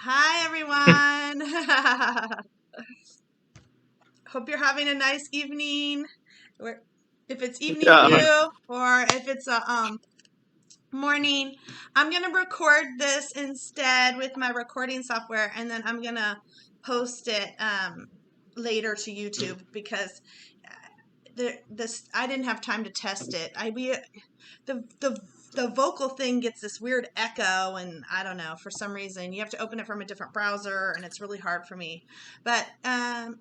Hi, everyone. Hope you're having a nice evening. If it's evening for Yeah. you, or if it's a morning, I'm gonna record this instead with my recording software, and then I'm gonna post it later to YouTube because I didn't have time to test it. The vocal thing gets this weird echo, and I don't know, for some reason you have to open it from a different browser, and it's really hard for me. But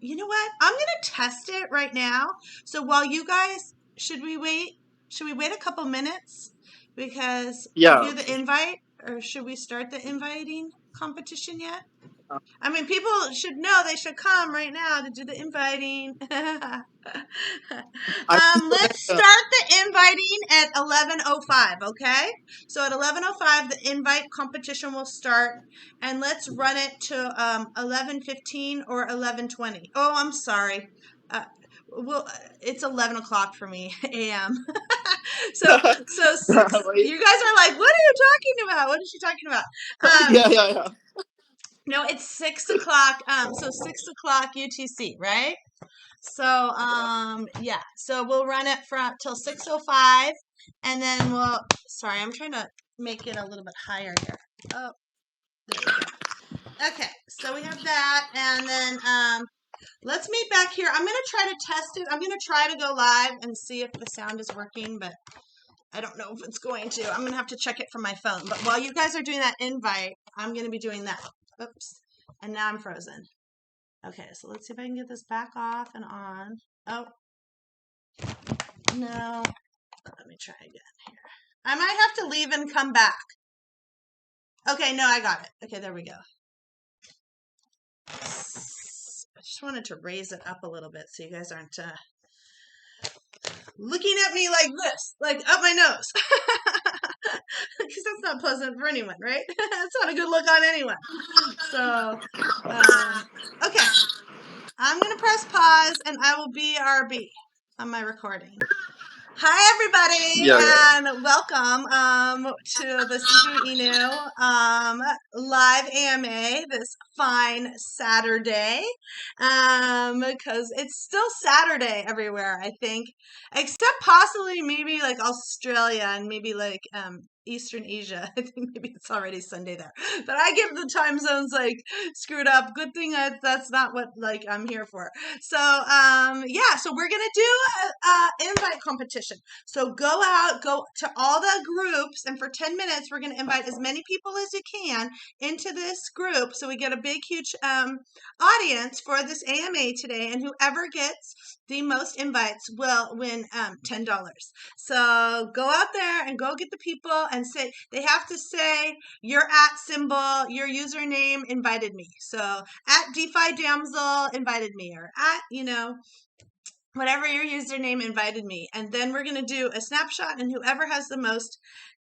you know what? I'm gonna test it right now. So while you guys, should we wait a couple minutes because to Yeah. do the invite, or should we start the inviting competition yet? Uh, I mean, people should know they should come right now to do the inviting. I think the Let's start the inviting at 11:05, okay? So at 11:05, the invite competition will start, and let's run it to 11:15 or 11:20. Oh, I'm sorry. Well, it's 11 o'clock for me, a.m. so wait. you guys are like, what are you talking about? What is she talking about? Yeah. No, it's 6 o'clock. So 6 o'clock UTC, right? So yeah. So we'll run it from till 6:05, and then Sorry, I'm trying to make it a little bit higher here. Oh, there we go. Okay, so we have that, and then let's meet back here. I'm gonna try to test it. I'm gonna try to go live and see if the sound is working, but I don't know if it's going to. I'm gonna have to check it from my phone. But while you guys are doing that invite, I'm gonna be doing that. Oops. And now I'm frozen. Okay, so let's see if I can get this back off and on. Oh, no. Let me try again here. I might have to leave and come back. Okay, no, I got it. Okay, there we go. I just wanted to raise it up a little bit so you guys aren't looking at me like this, like up my nose. Because that's not pleasant for anyone, right? That's not a good look on anyone. So, okay. I'm going to press pause, and I will BRB on my recording. Hi, everybody, and welcome to the Sifu Inu live AMA this fine Saturday, because it's still Saturday everywhere, I think, except possibly maybe like Australia and maybe like Eastern Asia. I think maybe it's already Sunday there, but I get the time zones like screwed up. Good thing that's not what like I'm here for. So yeah, so we're gonna do a invite competition. So go to all the groups, and for 10 minutes we're gonna invite as many people as you can into this group, so we get a big huge audience for this AMA today, and whoever gets the most invites will win $10. So go out there and go get the people and say, they have to say your @ symbol, your username invited me. So @ DeFi Damsel invited me, or @ whatever your username invited me. And then we're going to do a snapshot, and whoever has the most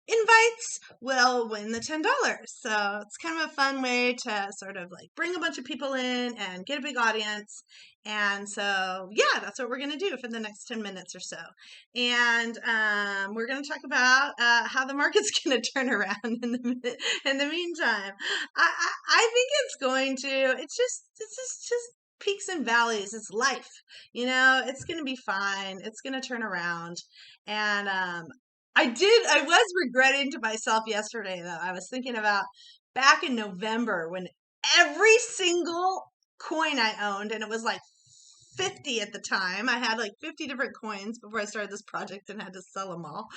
invites will win the $10. So it's kind of a fun way to sort of like bring a bunch of people in and get a big audience. And so, yeah, that's what we're going to do for the next 10 minutes or so. And we're going to talk about how the market's going to turn around in the meantime. I think it's going to. It's just peaks and valleys. It's life. It's going to be fine. It's going to turn around. And I was regretting to myself yesterday, though. I was thinking about back in November when every single coin I owned, and it was like 50 at the time. I had like 50 different coins before I started this project and had to sell them all.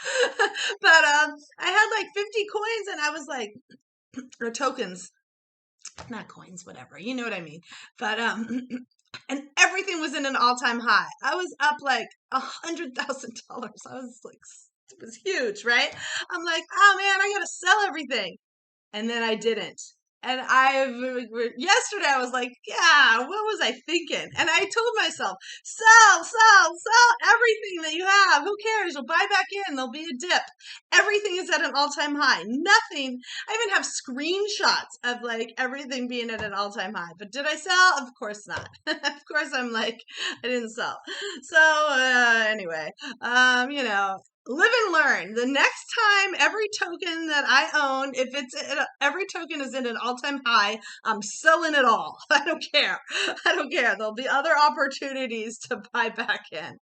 But I had like 50 coins, and I was like, or tokens, not coins, whatever. You know what I mean. But and everything was in an all-time high. I was up like $100,000. I was like, it was huge, right? I'm like, oh man, I gotta sell everything. And then I didn't. And yesterday I was like, yeah, what was I thinking? And I told myself, sell everything that you have. Who cares? You'll buy back in. There'll be a dip. Everything is at an all-time high. Nothing. I even have screenshots of like everything being at an all-time high. But did I sell? Of course not. Of course I'm like, I didn't sell. So anyway, live and learn. The next time every token that I own, if every token is in an all-time high, I'm selling it all. I don't care. I don't care. There'll be other opportunities to buy back in.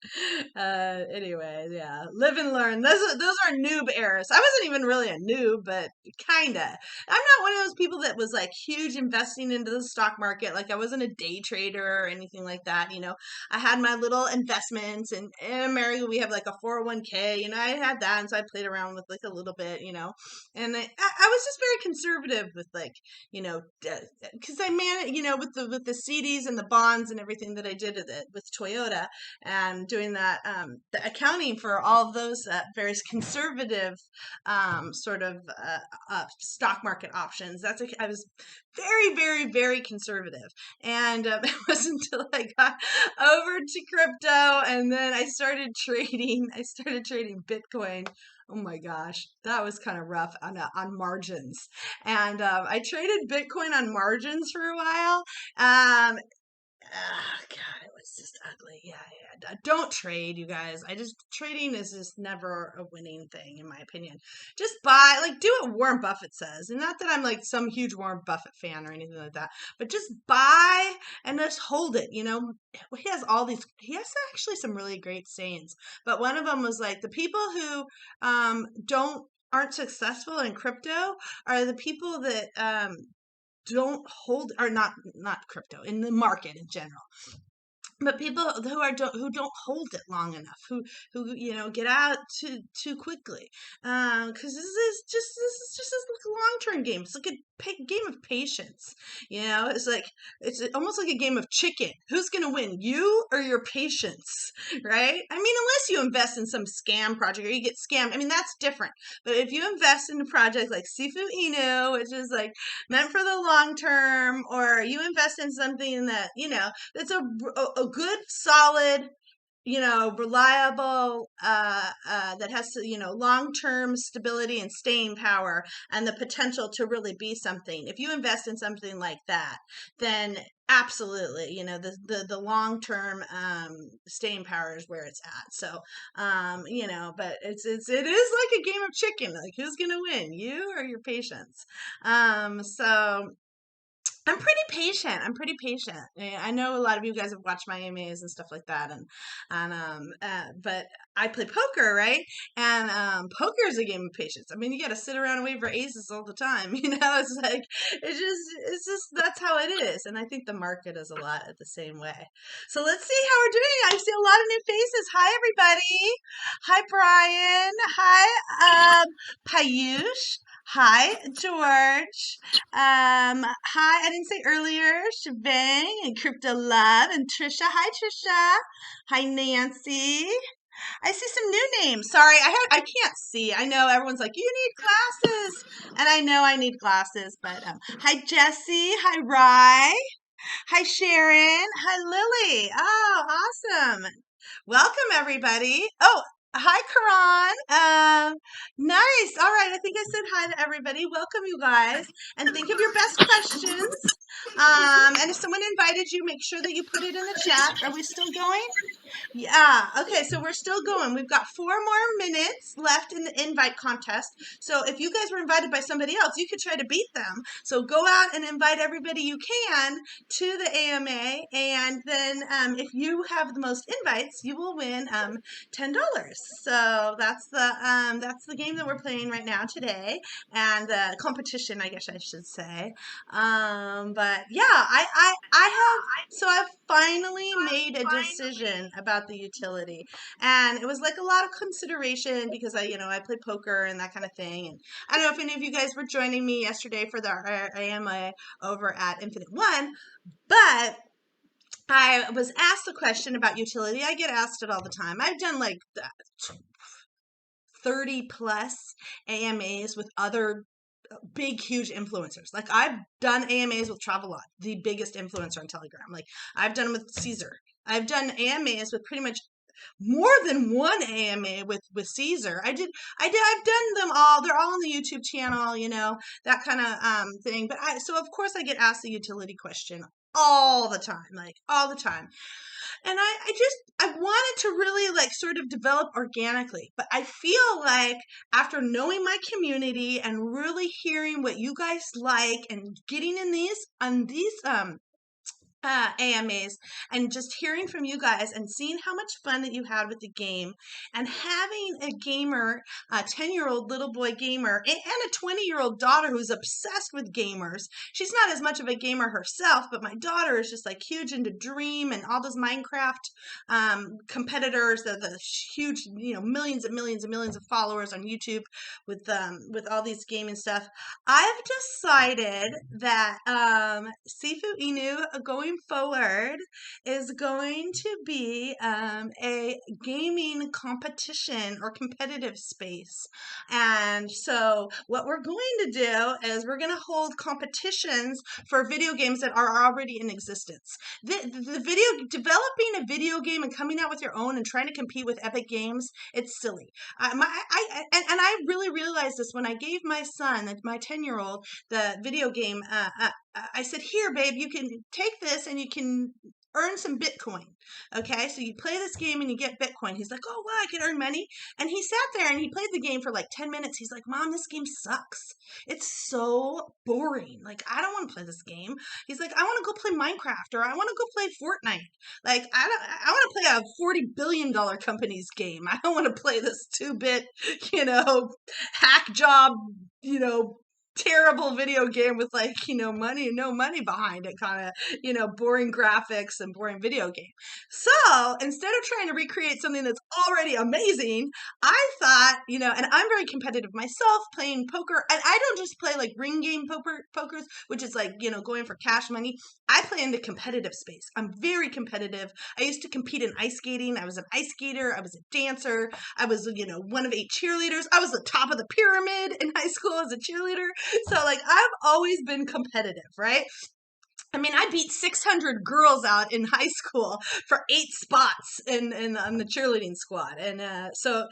Anyway, yeah, live and learn. Those are noob eras. I wasn't even really a noob, but kinda. I'm not one of those people that was like huge investing into the stock market. Like I wasn't a day trader or anything like that. I had my little investments, and in America we have like a 401k. I had that, and so I played around with like a little bit. And I was just very conservative with like because I managed with the CDs and the bonds and everything that I did with Toyota, and doing that the accounting for all of those various conservative sort of stock market options. I was very, very, very conservative. And it wasn't until I got over to crypto, and then I started trading. I started trading Bitcoin. Oh my gosh, that was kind of rough on margins. And I traded Bitcoin on margins for a while. God, it was just ugly. Yeah. Don't trade, you guys. Trading is just never a winning thing, in my opinion. Just buy, like, do what Warren Buffett says. And not that I'm like some huge Warren Buffett fan or anything like that, but just buy and just hold it. He has actually some really great sayings, but one of them was like, the people who aren't successful in crypto are the people that don't hold, or not crypto, in the market in general, but people who don't hold it long enough, who get out too quickly, because this is just a long-term game. It's like a game of patience. It's almost like a game of chicken. Who's gonna win, you or your patience? Right? I mean, unless you invest in some scam project or you get scammed, I mean, that's different. But if you invest in a project like Sifu Inu, which is like meant for the long term, or you invest in something that that's a good, solid, reliable, that has, long-term stability and staying power and the potential to really be something. If you invest in something like that, then absolutely, the long-term staying power is where it's at. So, but it is like a game of chicken. Like, who's gonna win, you or your patience? So I'm pretty patient. I'm pretty patient. I know a lot of you guys have watched my AMAs and stuff like that, but I play poker, right? And poker is a game of patience. I mean, you got to sit around and wait for aces all the time. It's like it's just that's how it is. And I think the market is a lot the same way. So let's see how we're doing. I see a lot of new faces. Hi, everybody. Hi, Brian. Hi, Payush. Hi, George. Hi, I didn't say earlier, Shebang and Crypto Love and Trisha. Hi, Trisha. Hi, Nancy. I see some new names. Sorry, I can't see. I know everyone's like, you need glasses, and I know I need glasses. But hi, Jesse. Hi, Rye. Hi, Sharon. Hi, Lily. Oh, awesome. Welcome, everybody. Oh, hi, Karan. Nice. All right. I think I said hi to everybody. Welcome, you guys. And think of your best questions. And if someone invited you, make sure that you put it in the chat. Are we still going? Yeah. Okay. So we're still going. We've got 4 more minutes left in the invite contest. So if you guys were invited by somebody else, you could try to beat them. So go out and invite everybody you can to the AMA. And then if you have the most invites, you will win $10. So that's the game that we're playing right now today, and the competition, I guess I should say. But yeah, I've finally made a decision about the utility, and it was like a lot of consideration because I play poker and that kind of thing. And I don't know if any of you guys were joining me yesterday for the AMA over at Infinite One, but I was asked a question about utility. I get asked it all the time. I've done like 30 plus AMAs with other big, huge influencers. Like, I've done AMAs with Travelot, the biggest influencer on Telegram. Like, I've done them with Caesar. I've done AMAs with pretty much more than one AMA with Caesar. I've done them all. They're all on the YouTube channel, that kind of thing. But so of course I get asked the utility question all the time, like all the time. And I wanted to really like sort of develop organically, but I feel like after knowing my community and really hearing what you guys like and getting in these AMAs and just hearing from you guys and seeing how much fun that you had with the game and having a gamer, a 10-year-old little boy gamer and a 20-year-old daughter who's obsessed with gamers. She's not as much of a gamer herself, but my daughter is just like huge into Dream and all those Minecraft competitors, the huge, millions and millions and millions of followers on YouTube with all these gaming stuff. I've decided that Sifu Inu going forward is going to be a gaming competition or competitive space. And so what we're going to do is we're going to hold competitions for video games that are already in existence. Developing a video game and coming out with your own and trying to compete with Epic Games, it's silly. I really realized this when I gave my son, my 10-year-old, the video game. I said, here, babe, you can take this and you can earn some Bitcoin. Okay, so you play this game and you get Bitcoin. He's like, oh, wow, I can earn money. And he sat there and he played the game for like 10 minutes. He's like, Mom, this game sucks. It's so boring. Like, I don't want to play this game. He's like, I want to go play Minecraft or I want to go play Fortnite. Like, I want to play a $40 billion company's game. I don't want to play this 2-bit, hack job, terrible video game with like, no money behind it, kind of, boring graphics and boring video game. So instead of trying to recreate something that's already amazing, I thought, and I'm very competitive myself playing poker, and I don't just play like ring game pokers, which is like, going for cash money. I play in the competitive space. I'm very competitive. I used to compete in ice skating. I was an ice skater. I was a dancer. I was, one of 8 cheerleaders. I was the top of the pyramid in high school as a cheerleader. So like I've always been competitive, right? I mean, I beat 600 girls out in high school for 8 spots on the cheerleading squad. And so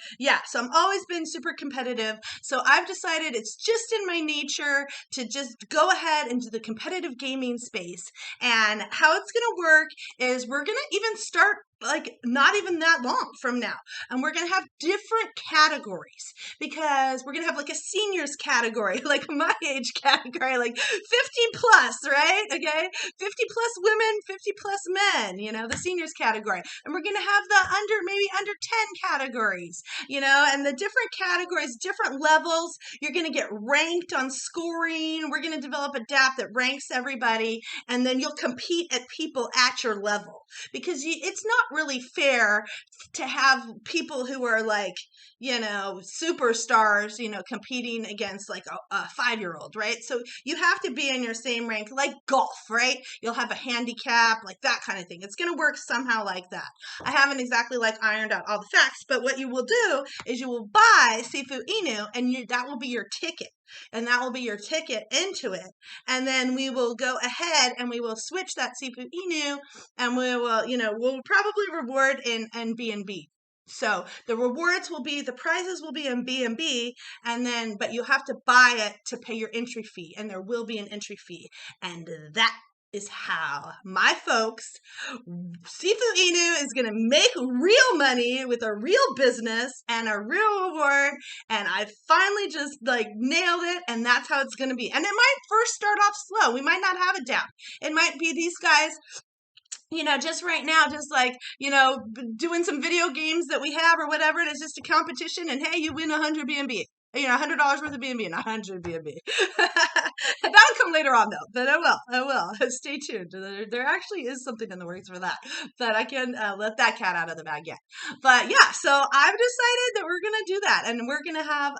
I'm always been super competitive. So I've decided it's just in my nature to just go ahead into the competitive gaming space. And how it's going to work is we're going to even start like not even that long from now. And we're going to have different categories because we're going to have like a seniors category, like my age category, like 50 plus, right? Okay. 50 plus women, 50 plus men, the seniors category. And we're going to have the maybe under 10 categories, and the different categories, different levels. You're going to get ranked on scoring. We're going to develop a DApp that ranks everybody. And then you'll compete at people at your level because it's not really fair to have people who are like, superstars, competing against like a 5-year-old, right? So you have to be in your same rank, like golf, right? You'll have a handicap, like that kind of thing. It's going to work somehow like that. I haven't exactly like ironed out all the facts, but what you will do is you will buy Sifu Inu and that will be your ticket. And that will be your ticket into it. And then we will go ahead and we will switch that Sifu Inu and we will, we'll probably reward in B&B. So the rewards will be, the prizes will be in B&B, but you have to buy it to pay your entry fee, and there will be an entry fee. And that is how my folks, Sifu Inu is going to make real money with a real business and a real reward. And I finally just like nailed it. And that's how it's going to be. And it might first start off slow. We might not have it down. It might be these guys, just right now, just like, doing some video games that we have or whatever. And it's just a competition. And hey, you win 100 B&B. $100 worth of B&B, not 100 B&B. That'll come later on though, but I will. Stay tuned. There actually is something in the works for that, but I can let that cat out of the bag yet. But yeah, so I've decided that we're going to do that, and we're going to have,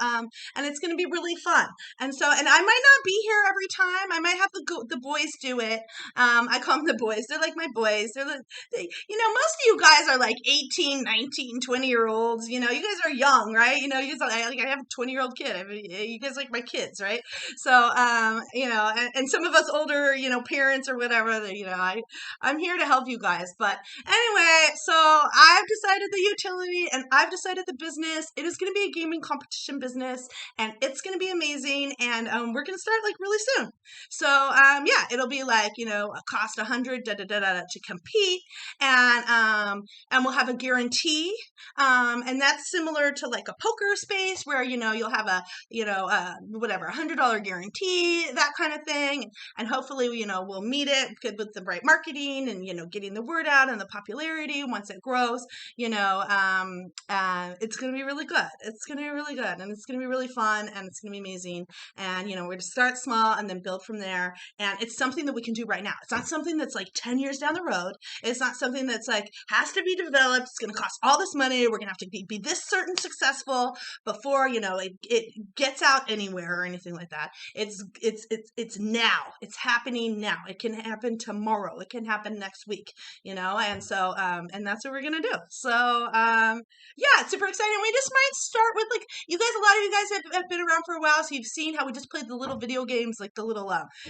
and it's going to be really fun. And so, and I might not be here every time. I might have the boys do it. I call them the boys. They're like my boys. Most of you guys are like 18, 19, 20-year-olds. You guys are young, right? You guys are like, I have a 20-year-old kid. You guys like my kids, right? So, and and some of us older, parents or whatever, I'm here to help you guys. But anyway, so I've decided the utility and I've decided the business. It is going to be a gaming competition business, and it's going to be amazing. And we're going to start like really soon. So yeah, it'll be like cost 100 to compete, and we'll have a guarantee, and that's similar to like a poker space where you'll have a whatever $100 guarantee, that kind of thing, and hopefully we'll meet it with the right marketing and getting the word out and the popularity once it grows. It's gonna be really good. It's gonna be really good, and it's gonna be really fun, and it's gonna be amazing. And we're gonna start small and then build from there. And it's something that we can do right now. It's not something that's like 10 years down the road. It's not something that's like has to be developed. It's gonna cost all this money. We're gonna have to be this certain successful before it gets out anywhere or anything like that. It's now. It's happening now. It can happen tomorrow. It can happen next week. And so and that's what we're gonna do. So yeah, it's super exciting. We just might start with like you guys. A lot of you guys have been around for a while, so you've seen how we just played the little video games, like the little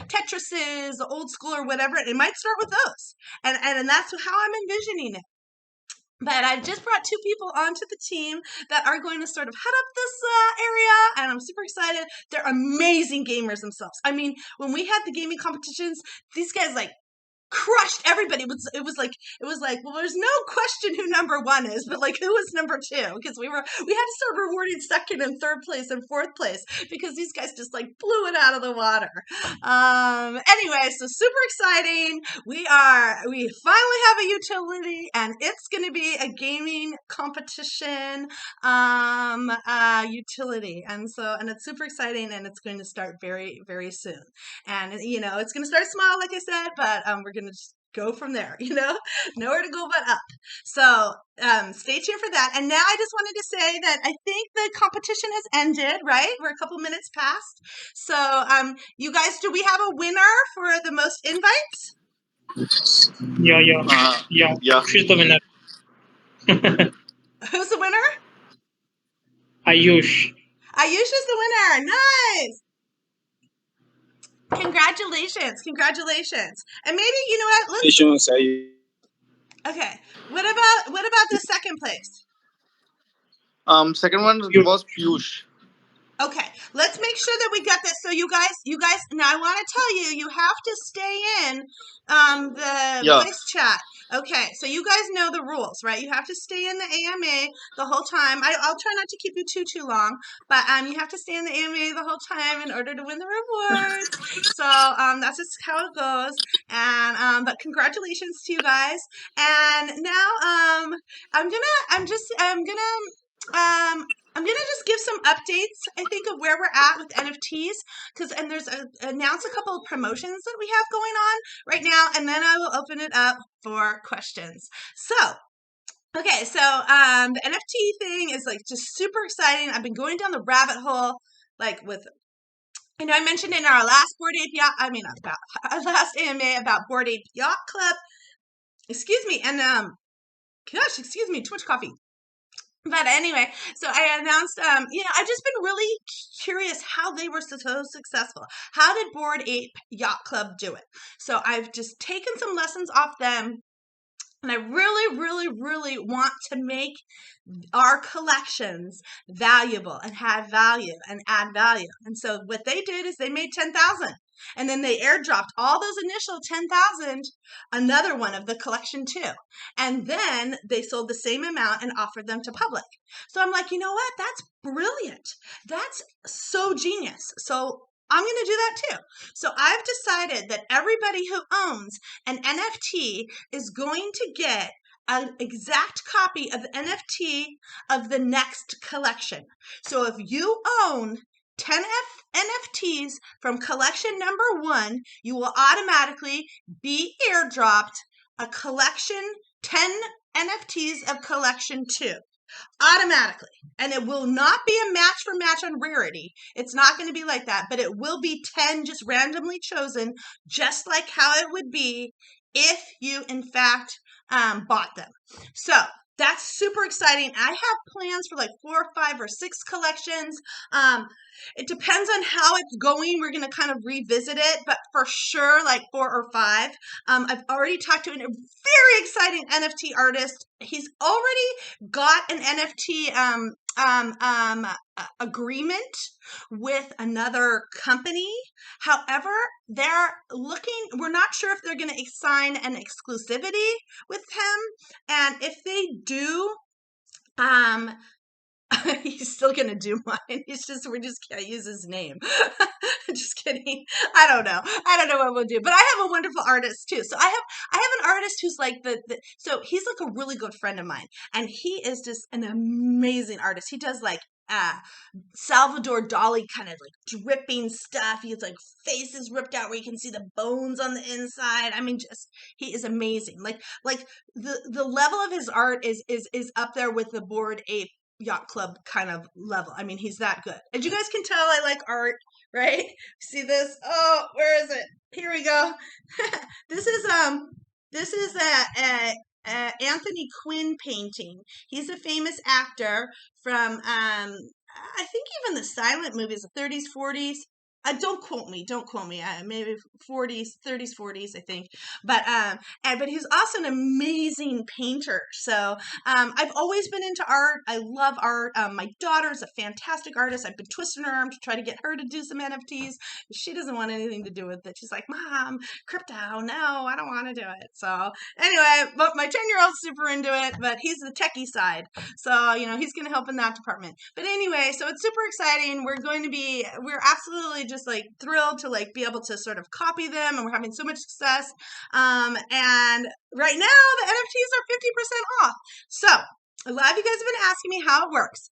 Tetrises, the old school or whatever. It might start with those, and that's how I'm envisioning it. But I've just brought two people onto the team that are going to sort of head up this area, and I'm super excited. They're amazing gamers themselves. I mean, when we had the gaming competitions, these guys like crushed everybody. It was like, well, there's no question who number one is, but like who was number two? Because we had to start rewarding second and third place and fourth place because these guys just like blew it out of the water. Anyway, so super exciting. We finally have a utility, and it's going to be a gaming competition utility, and it's super exciting, and it's going to start very, very soon. And it's going to start small, like I said, but we're going to just go from there, nowhere to go but up. So stay tuned for that. And now I just wanted to say that I think the competition has ended, right? We're a couple minutes past. So you guys, do we have a winner for the most invites? Yeah. She's the winner. Who's the winner? Ayush. Ayush is the winner. Nice. Congratulations. And maybe, let's... Okay. What about the second place? Second one was Piyush. Okay, let's make sure that we got this. So you guys, now I want to tell you have to stay in the voice chat. Okay, so you guys know the rules, right? You have to stay in the AMA the whole time. I'll try not to keep you too long, but you have to stay in the AMA the whole time in order to win the rewards. So that's just how it goes. And but congratulations to you guys. And now I'm gonna just give some updates, I think, of where we're at with NFTs, and there's announce a couple of promotions that we have going on right now, and then I will open it up for questions. So, okay, so the NFT thing is like just super exciting. I've been going down the rabbit hole, like with, I mentioned in our last our last AMA about Bored Ape Yacht Club. Excuse me, and excuse me, too much coffee. But anyway, so I announced, I've just been really curious how they were so successful. How did Bored Ape Yacht Club do it? So I've just taken some lessons off them, and I really, really, really want to make our collections valuable and have value and add value. And so what they did is they made 10,000. And then they airdropped all those initial 10,000, another one of the collection too. And then they sold the same amount and offered them to public. So I'm like, you know what? That's brilliant. That's so genius. So I'm going to do that too. So I've decided that everybody who owns an NFT is going to get an exact copy of the NFT of the next collection. So if you own 10 NFTs from collection number 1, you will automatically be airdropped a collection 10 NFTs of collection 2. Automatically. And it will not be a match for match on rarity. It's not going to be like that, but it will be 10 just randomly chosen, just like how it would be if you in fact bought them. So that's super exciting. I have plans for like 4 or 5 or 6 collections. It depends on how it's going. We're going to kind of revisit it, but for sure, like 4 or 5. I've already talked to a very exciting NFT artist. He's already got an NFT agreement with another company. However, we're not sure if they're going to sign an exclusivity with him. And if they do, he's still gonna do mine. We just can't use his name. Just kidding. I don't know what we'll do. But I have a wonderful artist too. So I have an artist who's like so he's like a really good friend of mine, and he is just an amazing artist. He does like Salvador Dali kind of like dripping stuff. He has like faces ripped out where you can see the bones on the inside. I mean, just he is amazing. Like the level of his art is up there with the Bored Ape Yacht Club kind of level. I mean, he's that good. As you guys can tell, I like art, right? See this? Oh, where is it? Here we go. This is a Anthony Quinn painting. He's a famous actor from I think even the silent movies, the 30s, 40s. Don't quote me. Maybe 40s, 30s, 40s, I think. But he's also an amazing painter. So I've always been into art. I love art. My daughter's a fantastic artist. I've been twisting her arm to try to get her to do some NFTs. She doesn't want anything to do with it. She's like, Mom, crypto. No, I don't want to do it. So anyway, but my 10-year-old's super into it, but he's the techie side. So, he's going to help in that department. But anyway, so it's super exciting. We're absolutely just like thrilled to like be able to sort of copy them, and we're having so much success. And right now the NFTs are 50% off. So a lot of you guys have been asking me how it works.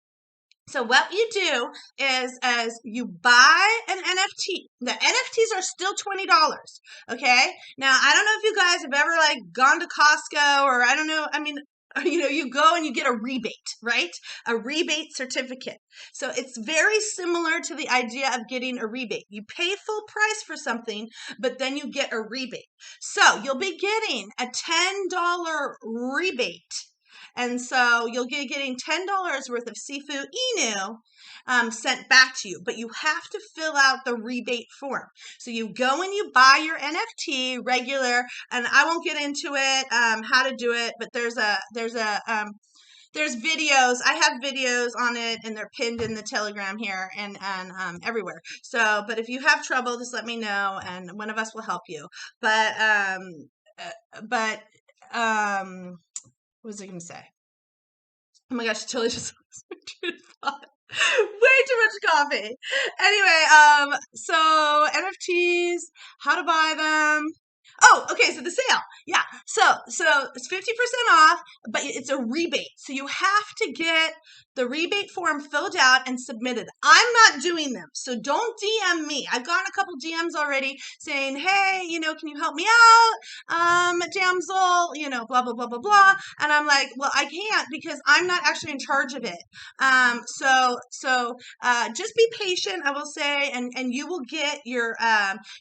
So what you do is as you buy an NFT, the NFTs are still $20. Okay. Now, I don't know if you guys have ever like gone to Costco, or I don't know. I mean, you go and you get a rebate, right? A rebate certificate. So it's very similar to the idea of getting a rebate. You pay full price for something, but then you get a rebate. So you'll be getting a $10 rebate. And so you'll be getting $10 worth of Sifu Inu sent back to you, but you have to fill out the rebate form. So you go and you buy your NFT regular, and I won't get into it, how to do it, but there's videos. I have videos on it, and they're pinned in the Telegram here and everywhere. So, but if you have trouble, just let me know, and one of us will help you. But what was I going to say? Oh my gosh, totally just lost my train of thought. Way too much coffee. Anyway, so NFTs, how to buy them. Oh, okay, so the sale. Yeah. So it's 50% off, but it's a rebate. So you have to get the rebate form filled out and submitted. I'm not doing them, so don't DM me. I've gotten a couple DMs already saying, hey, can you help me out? Damsel, blah, blah, blah, blah, blah. And I'm like, well, I can't because I'm not actually in charge of it. So just be patient, I will say, and you will get your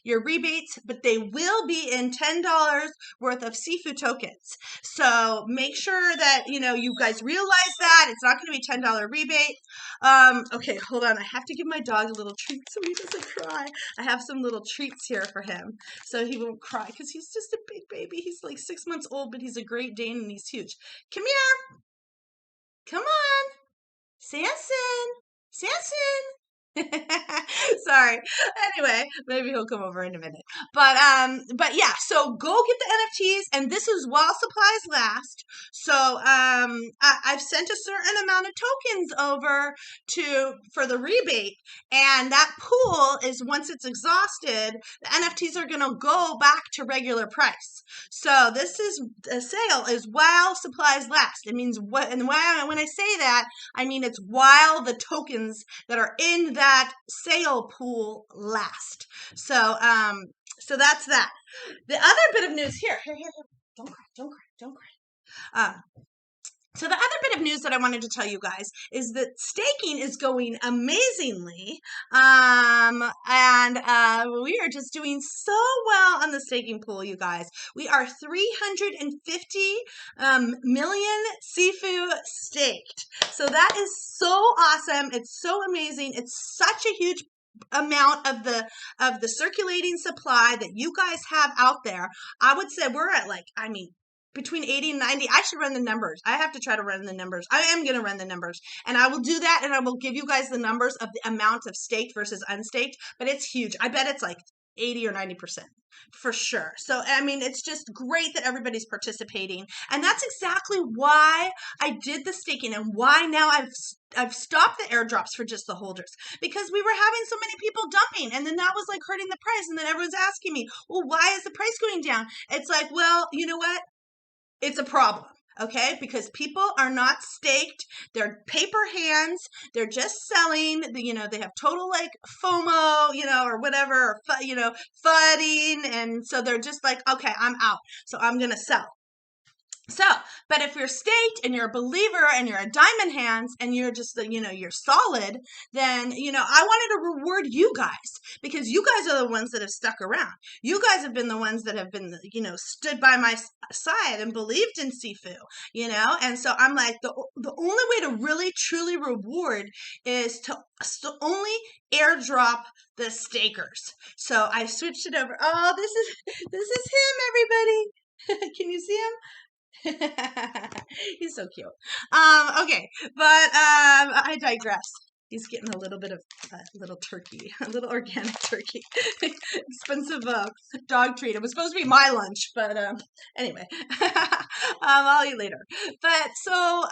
rebates, but they will be in $10 worth of Sifu tokens. So make sure that, you guys realize that it's not going to be $10 rebate. Okay, hold on. I have to give my dog a little treat so he doesn't cry. I have some little treats here for him so he won't cry because he's just a big baby. He's like 6 months old, but he's a Great Dane and he's huge. Come here. Come on. Samson. Sorry. Anyway, maybe he'll come over in a minute. But yeah, so go get the NFTs, and this is while supplies last. So I've sent a certain amount of tokens over for the rebate, and that pool is, once it's exhausted, the NFTs are gonna go back to regular price. So this is a sale is while supplies last. It means when I say that, I mean it's while the tokens that are in that sale pool last. So that's that. The other bit of news here. Don't cry. So the other bit of news that I wanted to tell you guys is that staking is going amazingly, and we are just doing so well on the staking pool, you guys. We are 350 million Sifu staked. So that is so awesome. It's so amazing. It's such a huge amount of the circulating supply that you guys have out there. I would say we're at between 80 and 90. I should run the numbers. I have to try to run the numbers. I am going to run the numbers, and I will do that, and I will give you guys the numbers of the amount of staked versus unstaked, but it's huge. I bet it's like 80 or 90% for sure. So, I mean, it's just great that everybody's participating, and that's exactly why I did the staking and why now I've stopped the airdrops for just the holders, because we were having so many people dumping, and then that was like hurting the price, and then everyone's asking me, well, why is the price going down? It's like, well, you know what? It's a problem, okay? Because people are not staked. They're paper hands. They're just selling. They have total like FOMO, or whatever, or fudding. And so they're just like, okay, I'm out. So I'm going to sell. So, but if you're staked and you're a believer and you're a diamond hands and you're just, you're solid, then, I wanted to reward you guys, because you guys are the ones that have stuck around. You guys have been the ones that have been, stood by my side and believed in Sifu, and so I'm like, the only way to really truly reward is to only airdrop the stakers. So I switched it over. Oh, this is him, everybody. Can you see him? He's so cute. Okay, but I digress. He's getting a little bit of little turkey, a little organic turkey. Expensive dog treat. It was supposed to be my lunch, but anyway, I'll eat later. But so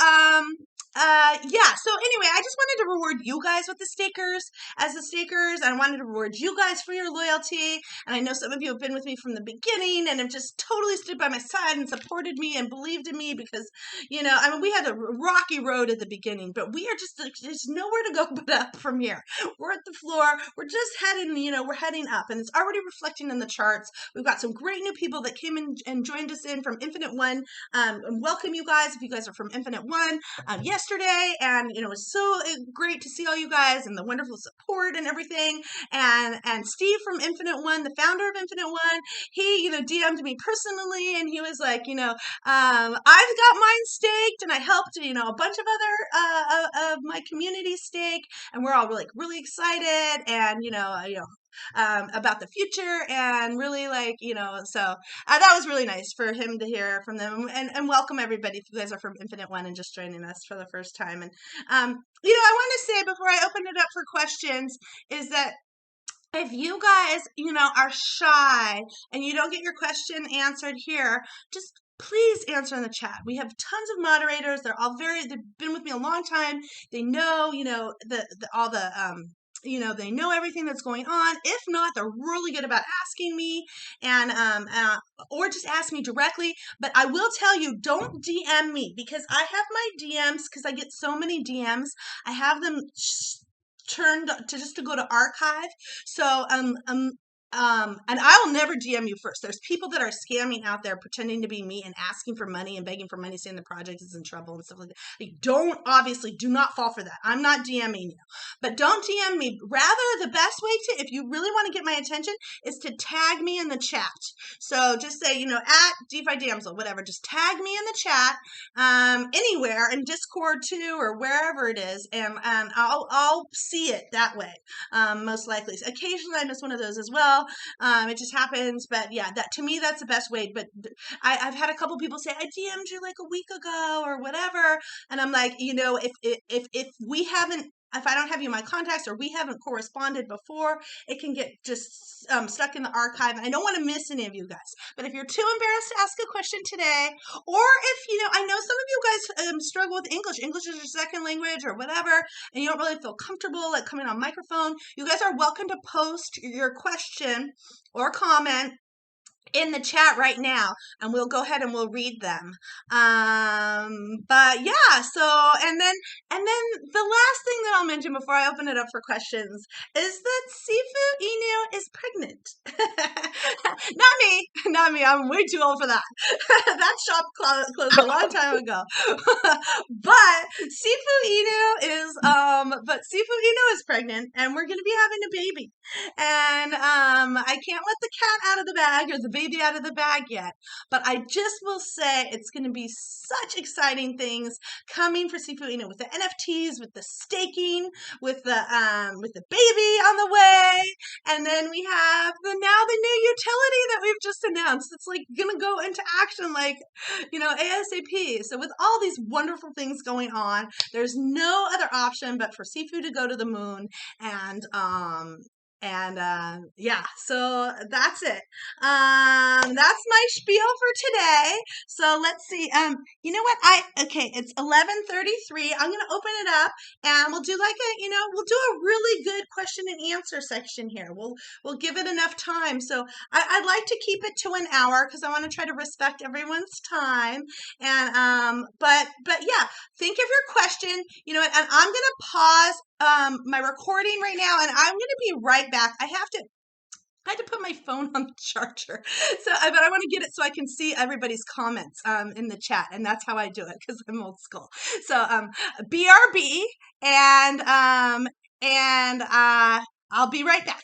yeah, so anyway, I just wanted to reward you guys with the stakers as the stakers. I wanted to reward you guys for your loyalty, and I know some of you have been with me from the beginning and have just totally stood by my side and supported me and believed in me, because we had a rocky road at the beginning, but we are there's nowhere to go but up from here. We're at the floor. We're just heading, we're heading up, and it's already reflecting in the charts. We've got some great new people that came in and joined us in from Infinite One. And welcome you guys if you guys are from Infinite One yesterday, and it was so great to see all you guys and the wonderful support and everything. And Steve from Infinite One, the founder of Infinite One, he DM'd me personally, and he was like, I've got mine staked, and I helped a bunch of other of my community stake, and we're all really excited, and about the future, and really so that was really nice for him to hear from them, and welcome everybody if you guys are from Infinite One and just joining us for the first time. And I want to say before I open it up for questions is that if you guys, are shy and you don't get your question answered here, just please answer in the chat. We have tons of moderators. They've been with me a long time. They know, they know everything that's going on. If not, they're really good about asking me, and or just ask me directly. But I will tell you, don't DM me, because I have my DMs, because I get so many DMs. I have them turned to go to archive. So and I will never DM you first. There's people that are scamming out there, pretending to be me and asking for money and begging for money, saying the project is in trouble and stuff like that. Do not fall for that. I'm not DMing you, but don't DM me. Rather, the best way if you really want to get my attention, is to tag me in the chat. So just say, at DeFi Damsel, whatever. Just tag me in the chat, anywhere, in Discord too, or wherever it is, and I'll see it that way. Most likely. So occasionally I miss one of those as well. It just happens, but yeah, to me, that's the best way. But I've had a couple people say, I DM'd you like a week ago or whatever. And I'm like, if I don't have you in my contacts, or we haven't corresponded before, it can get just stuck in the archive. And I don't want to miss any of you guys. But if you're too embarrassed to ask a question today, or if, I know some of you guys struggle with English. English is your second language or whatever, and you don't really feel comfortable coming on microphone, you guys are welcome to post your question or comment in the chat right now, and we'll go ahead and we'll read them. But yeah, so and then the last thing that I'll mention before I open it up for questions is that Sifu Inu is pregnant. Not me, Not me. I'm way too old for that. That shop closed a long time ago. But Sifu Inu is pregnant, and we're gonna be having a baby. And I can't let the cat out of the bag or the baby out of the bag yet. But I just will say it's gonna be such exciting things coming for Sifu Inu with the NFTs, with the staking, with the baby on the way, and then we have the new utility that we've just announced. It's like gonna go into action like, ASAP. So with all these wonderful things going on, there's no other option but for Sifu to go to the moon, and yeah, so that's it. That's my spiel for today. So let's see. You know what? Okay, it's 11:33. I'm gonna open it up and we'll do we'll do a really good question and answer section here. We'll give it enough time. So I'd like to keep it to an hour because I want to try to respect everyone's time. And but yeah, think of your question. You know what? And I'm gonna pause my recording right now, and I'm gonna be right back. I had to put my phone on the charger, but I want to get it so I can see everybody's comments in the chat, and that's how I do it because I'm old school. So BRB, and I'll be right back.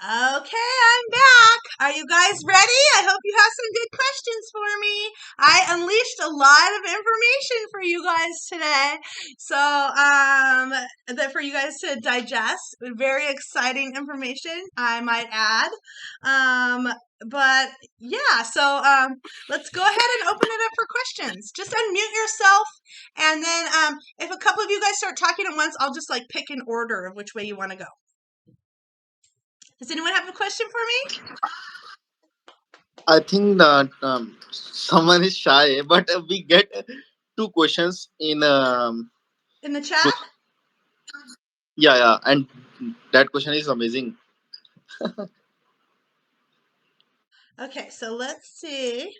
Okay, I'm back. Are you guys ready? I hope you have some good questions for me. I unleashed a lot of information for you guys today. So, that for you guys to digest. Very exciting information, I might add. But yeah, so let's go ahead and open it up for questions. Just unmute yourself, and then if a couple of you guys start talking at once, I'll just pick an order of which way you want to go. Does anyone have a question for me? I think that someone is shy, but we get 2 questions in the chat. Yeah, and that question is amazing. Okay, so let's see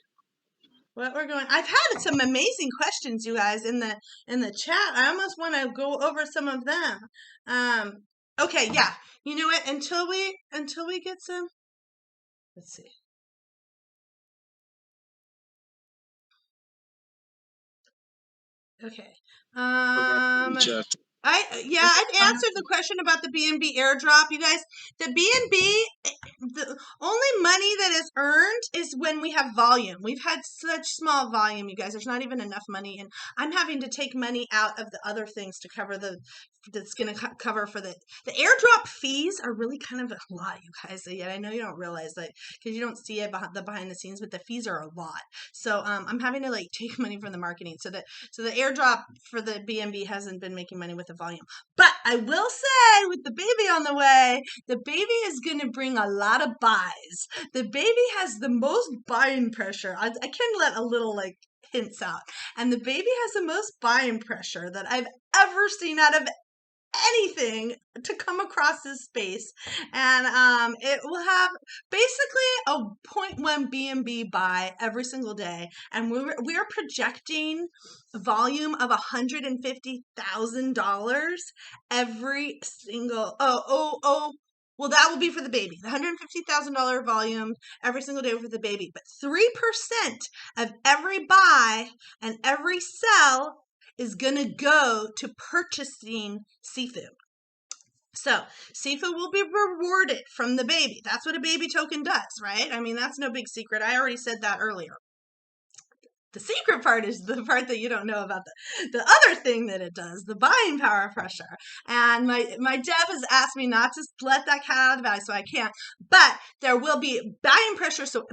what we're going. I've had some amazing questions, you guys, in the chat. I almost want to go over some of them. Okay, yeah. You know what? Until we get some. Let's see. Okay. I'd answered the question about the BNB airdrop, you guys. The BNB, the only money that is earned is when we have volume. We've had such small volume, you guys. There's not even enough money, and I'm having to take money out of the other things to cover that's going to cover for the airdrop fees are really kind of a lot, you guys. So, yeah, I know you don't realize that because you don't see it behind the scenes, but the fees are a lot. So I'm having to take money from the marketing. So the airdrop for the BNB hasn't been making money with the volume. But I will say, with the baby on the way, the baby is going to bring a lot of buys. The baby has the most buying pressure. I can let a little hints out. And the baby has the most buying pressure that I've ever seen out of anything to come across this space, and it will have basically a 0.1 BNB buy every single day, and we're projecting a volume of $150,000 every single well, that will be for the baby. The $150,000 volume every single day for the baby, but 3% of every buy and every sell is going to go to purchasing Sifu. So Sifu will be rewarded from the baby. That's what a baby token does, right? I mean, that's no big secret. I already said that earlier. The secret part is the part that you don't know about the other thing that it does, the buying power pressure. And my dev has asked me not to let that cat out of the bag, so I can't. But there will be buying pressure. So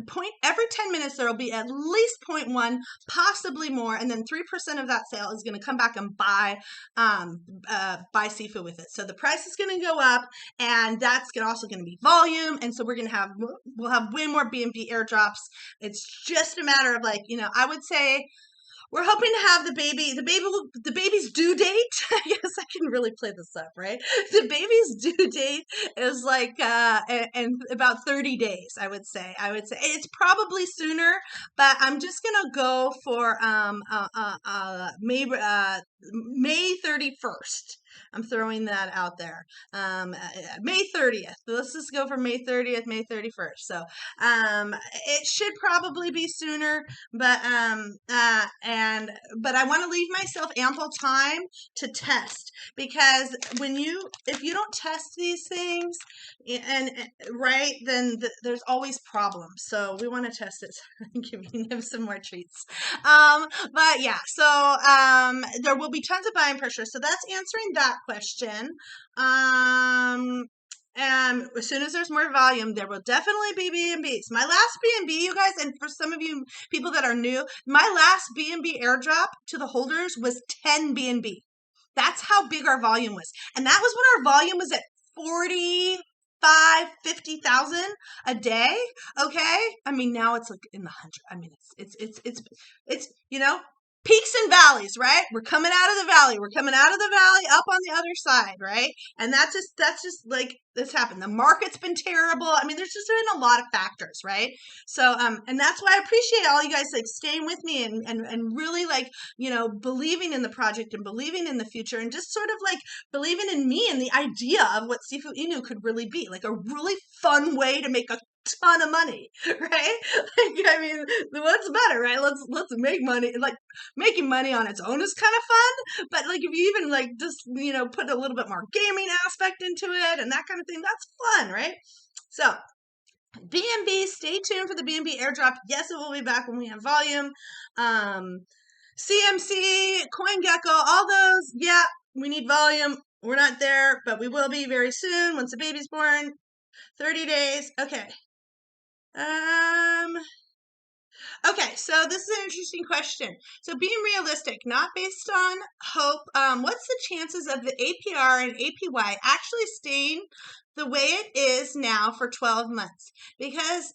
every 10 minutes, there will be at least 0.1, possibly more. And then 3% of that sale is going to come back and buy Sifu with it. So the price is going to go up, and that's also going to be volume. And so we'll have way more BNB airdrops. It's just a matter of I would say we're hoping to have the baby's due date. I guess I can really play this up, right? The baby's due date is in about 30 days, I would say. It's probably sooner, but I'm just gonna go for May 31st. I'm throwing that out there. May 30th. Let's just go for May 30th, May 31st. So it should probably be sooner, but but I want to leave myself ample time to test, because if you don't test these things and right, then there's always problems. So we want to test it, giving them some more treats. But yeah, so there will be tons of buying pressure. So that's answering that question. And as soon as there's more volume, there will definitely be B&Bs. My last B&B, you guys, and for some of you people that are new, my last B&B airdrop to the holders was 10 B&B. That's how big our volume was. And that was when our volume was at 50,000 a day. Okay. I mean, now it's like in the 100. I mean, it's, peaks and valleys, right? We're coming out of the valley. We're coming out of the valley up on the other side, right? And that's just like this happened. The market's been terrible. I mean, there's just been a lot of factors, right? So, and that's why I appreciate all you guys like staying with me and really like, believing in the project and believing in the future and just sort of like believing in me and the idea of what Sifu Inu could really be, like a really fun way to make a ton of money, right? Like, I mean, what's better, right? Let's make money. Like, making money on its own is kind of fun, but like if you even like just put a little bit more gaming aspect into it and that kind of thing, that's fun, right? So B&B, stay tuned for the B&B airdrop. Yes, it will be back when we have volume. CMC, CoinGecko, all those, yeah, we need volume. We're not there, but we will be very soon once the baby's born. 30 days. Okay. Okay, so this is an interesting question. So being realistic, not based on hope, what's the chances of the APR and APY actually staying the way it is now for 12 months? Because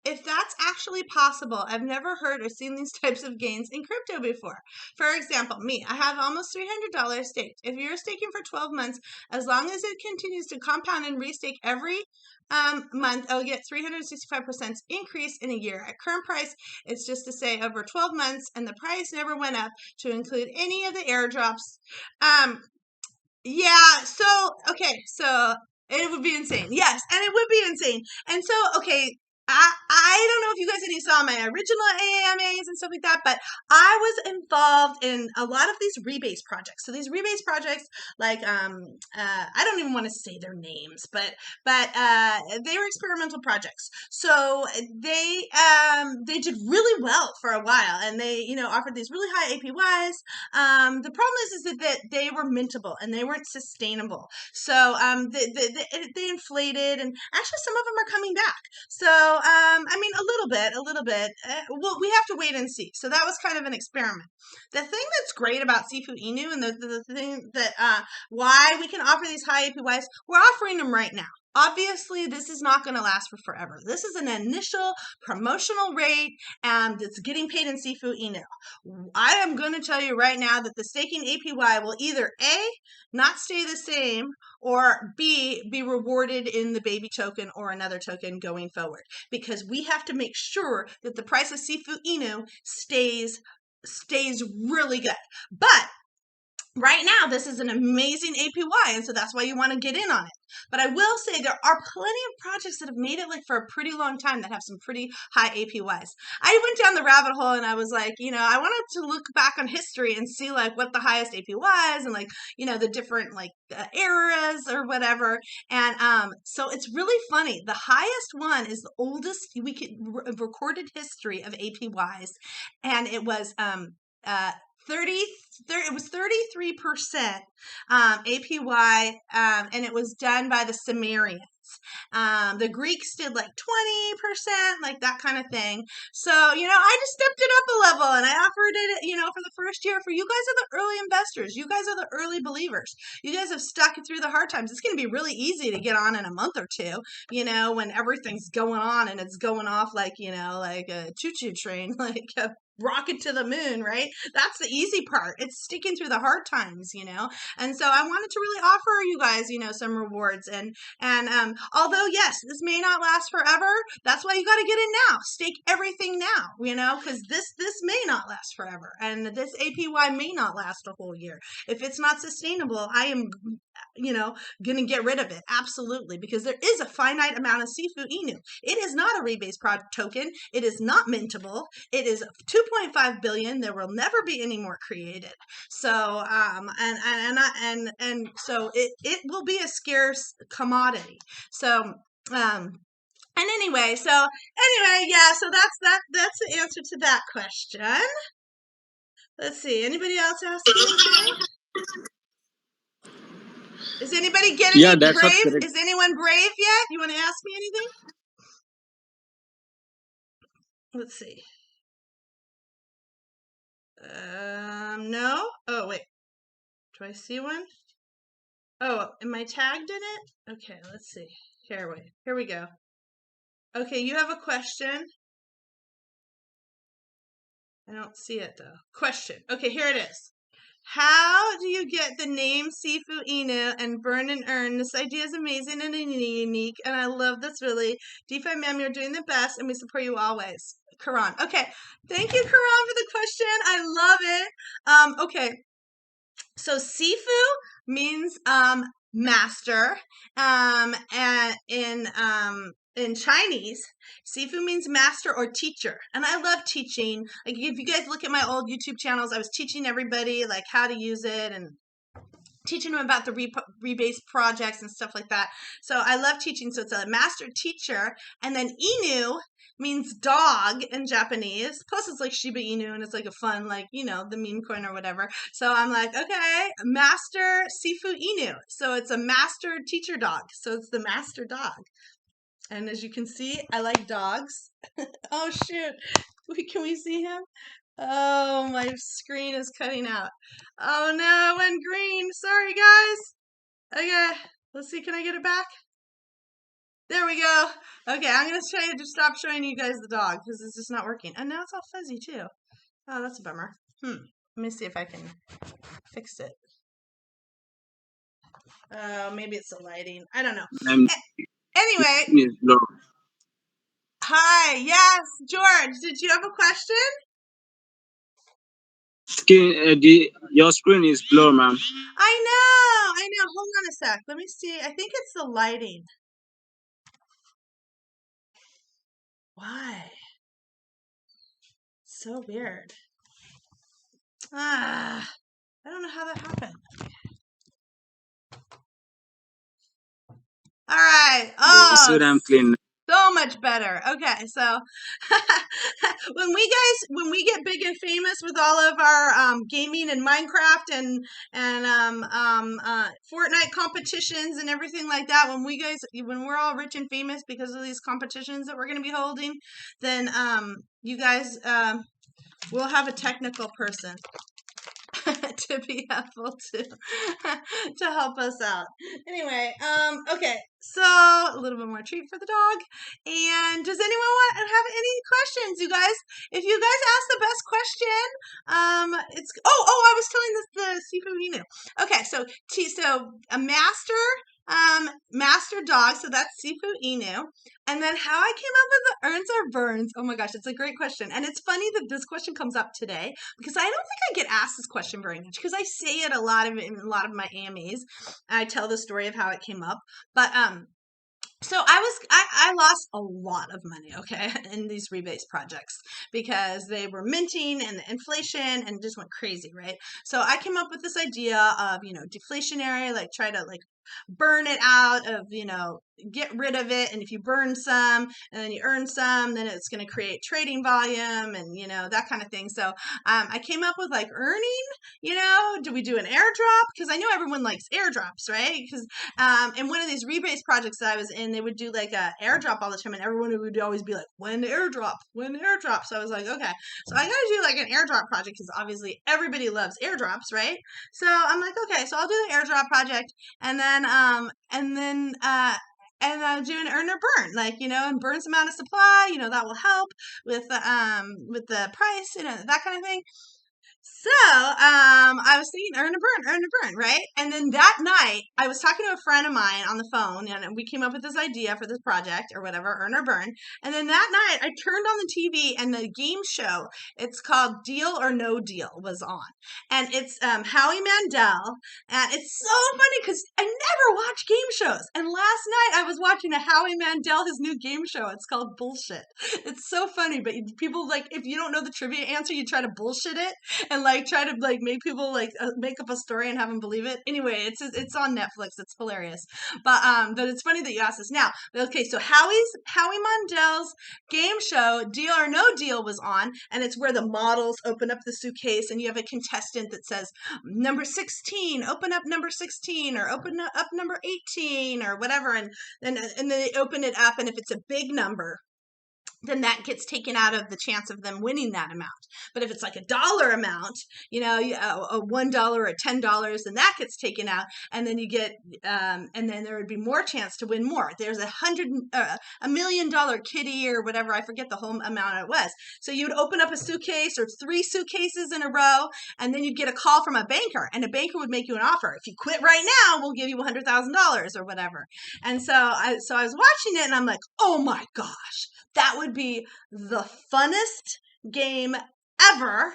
if that's actually possible, I've never heard or seen these types of gains in crypto before. For example, me, I have almost $300 staked. If you're staking for 12 months, as long as it continues to compound and restake every month, I'll get 365% increase in a year. At current price, it's just to say over 12 months, and the price never went up to include any of the airdrops. Yeah, so, okay, so it would be insane. Yes, and it would be insane. And so, okay, I don't know if you guys any saw my original AMAs and stuff like that, but I was involved in a lot of these rebase projects. So these rebase projects, like I don't even want to say their names, but they were experimental projects. So they did really well for a while, and they offered these really high APYs. The problem is that they were mintable and they weren't sustainable. So they inflated, and actually some of them are coming back. So I mean, a little bit. Well, we have to wait and see. So that was kind of an experiment. The thing that's great about Sifu Inu, and the thing that why we can offer these high APYs, we're offering them right now. Obviously, this is not going to last for forever. This is an initial promotional rate, and it's getting paid in Sifu Inu. I am going to tell you right now that the staking APY will either A, not stay the same, or B, be rewarded in the baby token or another token going forward. Because we have to make sure that the price of Sifu Inu stays really good. But right now, this is an amazing APY, and so that's why you want to get in on it. But I will say there are plenty of projects that have made it like for a pretty long time that have some pretty high APYs. I went down the rabbit hole and I was like, I wanted to look back on history and see like what the highest APYs and like, the different like eras or whatever. And so it's really funny. The highest one is the oldest recorded history of APYs, and it was 33% APY, and it was done by the Sumerians. The Greeks did like 20%, like that kind of thing. So, I just stepped it up a level and I offered it, for the first year. For you guys are the early investors. You guys are the early believers. You guys have stuck it through the hard times. It's going to be really easy to get on in a month or two, when everything's going on and it's going off like, like a choo-choo train, like rocket to the moon, right? That's the easy part. It's sticking through the hard times, And so I wanted to really offer you guys, some rewards. And although yes, this may not last forever, that's why you got to get in now. Stake everything now, because this may not last forever, and this APY may not last a whole year. If it's not sustainable, I am going to get rid of it. Absolutely. Because there is a finite amount of Sifu Inu. It is not a rebase token. It is not mintable. It is 2.5 billion. There will never be any more created. So, and so it will be a scarce commodity. So, and anyway, yeah, so that's the answer to that question. Let's see. Anybody else ask anything? Is anybody getting that's brave? correct. Is anyone brave yet? You want to ask me anything? Let's see. No. Oh, wait. Do I see one? Oh, am I tagged in it? Okay, let's see. Here we go. Okay, you have a question. I don't see it though. Question. Okay, here it is. How do you get the name Sifu Inu and burn and earn? This idea is amazing and unique, and I love this really. DeFi Ma'am, you're doing the best, and we support you always. Karan. Okay, thank you, Karan, for the question. I love it. Okay, so Sifu means master, and in Chinese, Sifu means master or teacher. And I love teaching. Like if you guys look at my old YouTube channels, I was teaching everybody like how to use it and teaching them about the rebase projects and stuff like that. So I love teaching. So it's a master teacher. And then Inu means dog in Japanese. Plus it's like Shiba Inu and it's like a fun, like, the meme coin or whatever. So I'm like, okay, master Sifu Inu. So it's a master teacher dog. So it's the master dog. And as you can see, I like dogs. Oh, shoot. Can we see him? Oh, my screen is cutting out. Oh, no, it went green. Sorry, guys. Okay, let's see. Can I get it back? There we go. Okay, I'm going to try to stop showing you guys the dog because it's just not working. And now it's all fuzzy, too. Oh, that's a bummer. Let me see if I can fix it. Maybe it's the lighting. I don't know. Anyway. Hi, yes, George, did you have a question? Your screen is blurred, ma'am. I know. Hold on a sec. Let me see. I think it's the lighting. Why? So weird. I don't know how that happened. All right. Oh, I'm clean. so much better. Okay, so when we get big and famous with all of our gaming and Minecraft and Fortnite competitions and everything like that, when we're all rich and famous because of these competitions that we're going to be holding, then you guys will have a technical person to be able to help us out. Anyway, okay, so a little bit more treat for the dog. And does anyone have any questions, you guys? If you guys ask the best question, it's I was telling this the Sifu Inu. Okay, so a master dog, so that's Sifu Inu. And then how I came up with the earns or burns. Oh my gosh, it's a great question. And it's funny that this question comes up today because I don't think I get asked this question very much because I say it a lot in a lot of my AMAs. I tell the story of how it came up. But so I lost a lot of money, okay, in these rebase projects because they were minting and the inflation and just went crazy, right? So I came up with this idea of, deflationary, like try to like burn it out of, get rid of it. And if you burn some and then you earn some, then it's going to create trading volume and, that kind of thing. So I came up with like earning, do we do an airdrop? Because I know everyone likes airdrops, right? Because in one of these rebase projects that I was in, they would do like a airdrop all the time and everyone would always be like, when the airdrop? So I was like, okay, so I got to do like an airdrop project because obviously everybody loves airdrops, right? So I'm like, okay, so I'll do the airdrop project and then do an earn or burn, like, and burn some amount of supply, that will help with the price, that kind of thing. So, I was thinking earn a burn, right? And then that night, I was talking to a friend of mine on the phone, and we came up with this idea for this project or whatever, earn or burn. And then that night, I turned on the TV, and the game show, it's called Deal or No Deal, was on. And it's Howie Mandel, and it's so funny because I never watch game shows. And last night, I was watching a Howie Mandel, his new game show. It's called Bullshit. It's so funny, but people, like, if you don't know the trivia answer, you try to bullshit it and like try to like make people like make up a story and have them believe it. Anyway, it's on Netflix. It's hilarious. But it's funny that you asked this now. Okay, so Howie Mandel's game show Deal or No Deal was on, and it's where the models open up the suitcase and you have a contestant that says number 16, open up number 16, or open up number 18, or whatever, and then they open it up, and if it's a big number, then that gets taken out of the chance of them winning that amount. But if it's like a dollar amount, a $1 or $10, then that gets taken out, and then you get, and then there would be more chance to win more. There's $1 million kitty or whatever, I forget the whole amount it was. So you would open up a suitcase or 3 suitcases in a row, and then you'd get a call from a banker, and a banker would make you an offer. If you quit right now, we'll give you $100,000 or whatever. And so I was watching it, and I'm like, oh my gosh, that would be the funnest game ever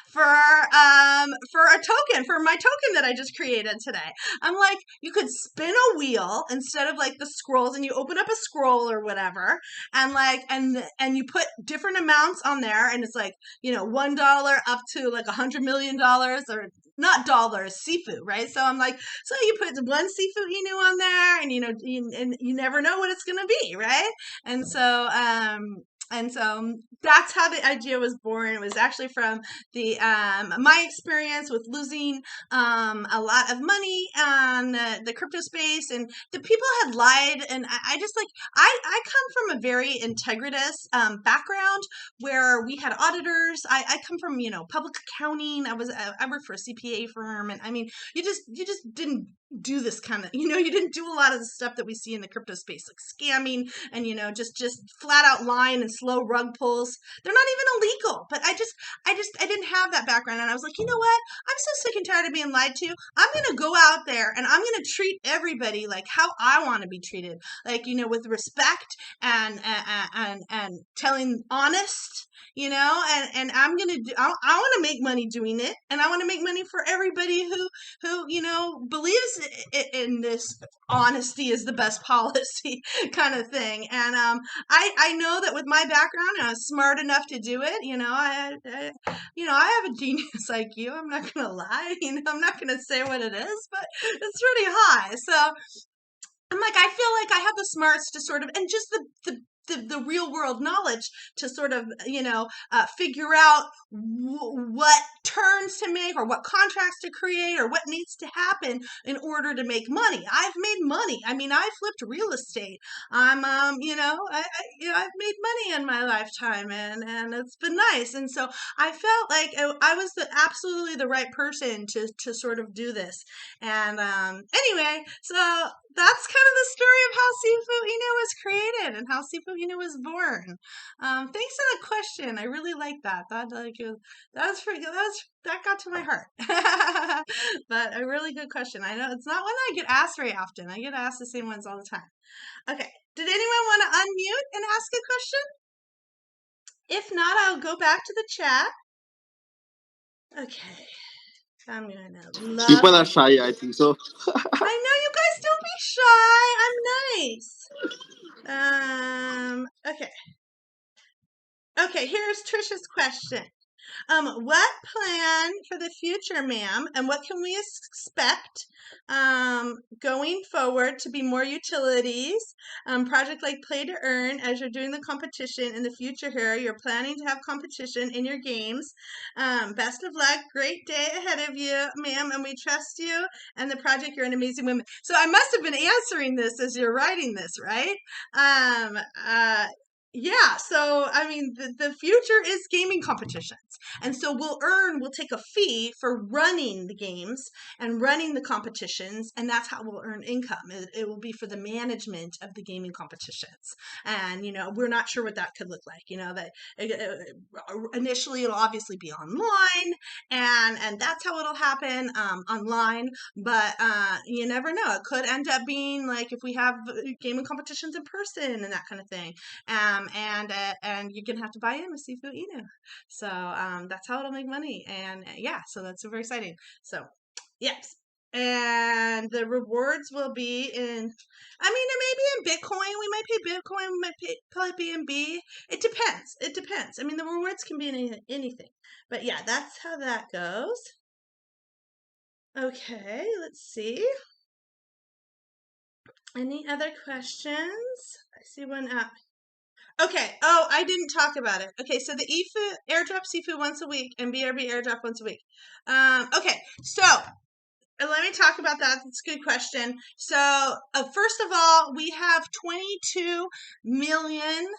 for my token that I just created today. I'm like, you could spin a wheel instead of like the scrolls, and you open up a scroll or whatever, and like and you put different amounts on there, and it's like, $1 up to like $100 million, or not dollars, Sifu, right? So I'm like, so you put one Sifu Inu on there, and you never know what it's gonna be, right? And so that's how the idea was born. It was actually from the my experience with losing a lot of money on the crypto space, and the people had lied, and I just like I come from a very integritous background where we had auditors. I come from public accounting. I worked for a CPA firm, and I mean you just didn't do this kind of, you didn't do a lot of the stuff that we see in the crypto space, like scamming and, just flat out lying and slow rug pulls. They're not even illegal, but I didn't have that background. And I was like, you know what? I'm so sick and tired of being lied to. I'm going to go out there and I'm going to treat everybody like how I want to be treated, like, with respect and telling honest, and I'm going to I want to make money doing it. And I want to make money for everybody who believes in this honesty is the best policy kind of thing. And I know that with my background, I was smart enough to do it. I have a genius IQ. I'm not gonna lie. I'm not gonna say what it is, but it's pretty high. So I'm like, I feel like I have the smarts to sort of, and just the real world knowledge to sort of, figure out what turns to make, or what contracts to create, or what needs to happen in order to make money. I've made money. I mean, I flipped real estate. I'm, I've made money in my lifetime, and it's been nice. And so I felt like I was absolutely the right person to sort of do this. And anyway, so that's kind of the story of how Sifu Inu was created and how Sifu Inu was born. Thanks for the question. I really like that. That was pretty good. That got to my heart. But a really good question. I know it's not one I get asked very often. I get asked the same ones all the time. Okay. Did anyone want to unmute and ask a question? If not, I'll go back to the chat. Okay. I'm gonna People are shy, I think so. I know, you guys, don't be shy. I'm nice. Okay, here's Trisha's question. What plan for the future, ma'am, and what can we expect going forward to be more utilities? Project like Play to Earn, as you're doing the competition in the future here, you're planning to have competition in your games. Best of luck. Great day ahead of you, ma'am, and we trust you and the project. You're an amazing woman. So I must have been answering this as you're writing this, right? Yeah, so I mean, the future is gaming competitions. And so we'll take a fee for running the games and running the competitions, and that's how we'll earn income. It will be for the management of the gaming competitions. And, we're not sure what that could look like. That initially it'll obviously be online, and that's how it'll happen online. But you never know. It could end up being like if we have gaming competitions in person and that kind of thing. And you're gonna have to buy in with Sifu Inu. So that's how it'll make money. And yeah, so that's super exciting. So yes. And the rewards will be in, it may be in Bitcoin. We might pay Bitcoin. We might probably BNB. It depends. It depends. I mean, the rewards can be in anything. But yeah, that's how that goes. Okay, let's see. Any other questions? I see one up. Okay. Oh, I didn't talk about it. Okay, so the EFU airdrop Sifu once a week and BRB airdrop once a week. Okay, so let me talk about that. That's a good question. So first of all, we have 22 million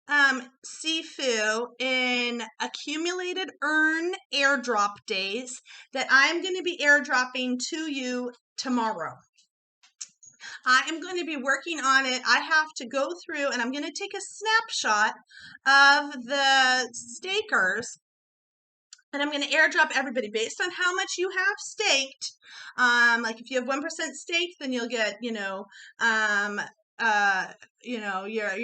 Sifu in accumulated earn airdrop days that I'm going to be airdropping to you tomorrow. I am going to be working on it. I have to go through and I'm going to take a snapshot of the stakers and I'm going to airdrop everybody based on how much you have staked. Like if you have 1% staked, then you'll get, your